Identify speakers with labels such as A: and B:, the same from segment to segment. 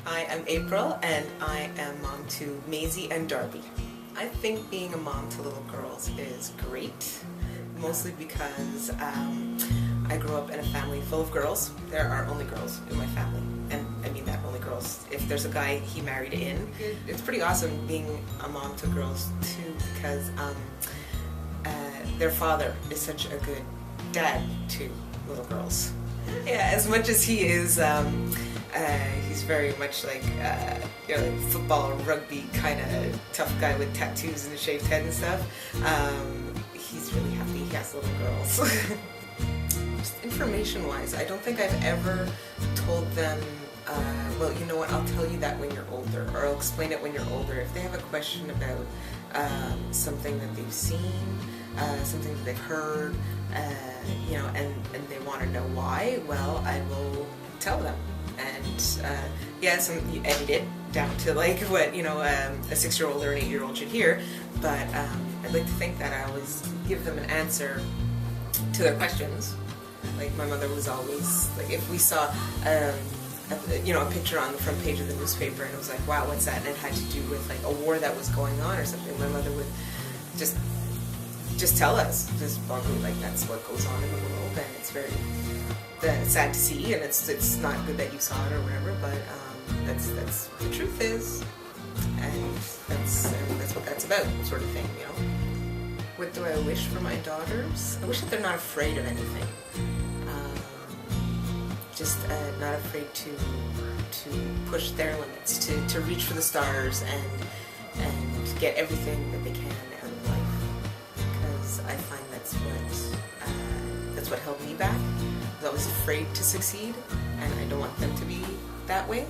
A: I am April, and I am mom to Maisie and Darby. I think being a mom to little girls is great, mostly because I grew up in a family full of girls. There are only girls in my family, and I mean that, only girls. If there's a guy he married in, it's pretty awesome being a mom to girls too, because their father is such a good dad to little girls. Yeah, as much as he is, he's very much like, like football or rugby kind of tough guy with tattoos and a shaved head and stuff. He's really happy he has little girls. Just information-wise, I don't think I've ever told them, well, you know what, I'll tell you that when you're older, or I'll explain it when you're older. If they have a question about something that they've seen, something that they've heard, and they want to know why, well, I will tell them. And yeah, you edit it down to like what, a 6-year-old or an 8-year-old should hear, but I'd like to think that I always give them an answer to their questions. Like my mother was always, like if we saw a picture on the front page of the newspaper and it was like, wow, what's that? And it had to do with like a war that was going on or something, my mother would just tell us, just bluntly, like that's what goes on in the world, and it's very sad to see, and it's not good that you saw it or whatever, but that's what the truth is, and that's what that's about, sort of thing, What do I wish for my daughters? I wish that they're not afraid of anything. Just not afraid to push their limits, to reach for the stars and get everything that they can out of life. Because I find that's what held me back. I was afraid to succeed, and I don't want them to be that way.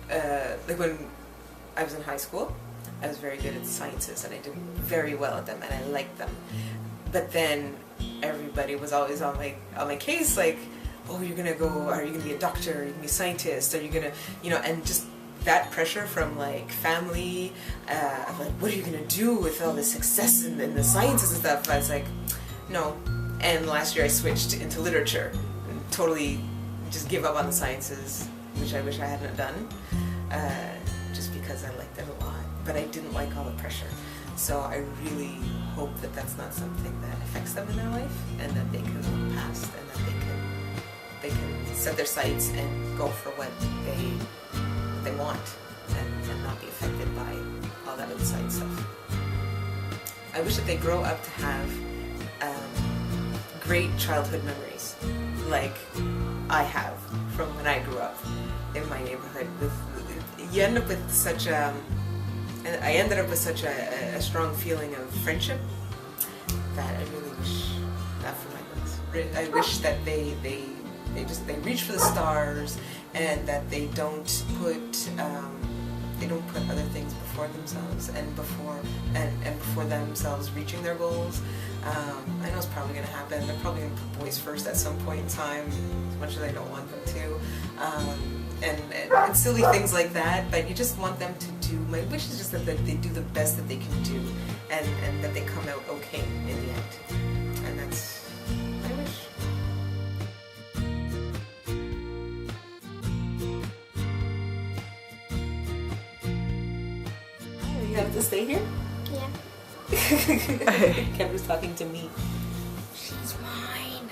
A: Like when I was in high school, I was very good at sciences, and I did very well at them, and I liked them. But then everybody was always on my case, like, oh, are you gonna be a doctor, are you gonna be a scientist, are you gonna, and just that pressure from like family, of like, what are you gonna do with all this success in the sciences and stuff? I was like, no. And last year I switched into literature, and totally just give up on the sciences, which I wish I hadn't done, just because I liked it a lot. But I didn't like all the pressure. So I really hope that that's not something that affects them in their life, and that they can look past, and that they can set their sights and go for what they want, and not be affected by all that outside stuff. I wish that they grow up to have great childhood memories, like I have from when I grew up in my neighborhood. I ended up with such a strong feeling of friendship that I really wish that for my kids. I wish that they reach for the stars, and that they don't put other things before themselves, and before themselves reaching their goals. I know it's probably going to happen. They're probably going to put boys first at some point in time, as much as I don't want them to. And silly things like that, but you just want them to do, my wish is just that they do the best that they can do, and that they come out okay in the end. And that's my wish. You have to stay here?
B: Yeah.
A: Kendra's talking to me.
B: She's mine.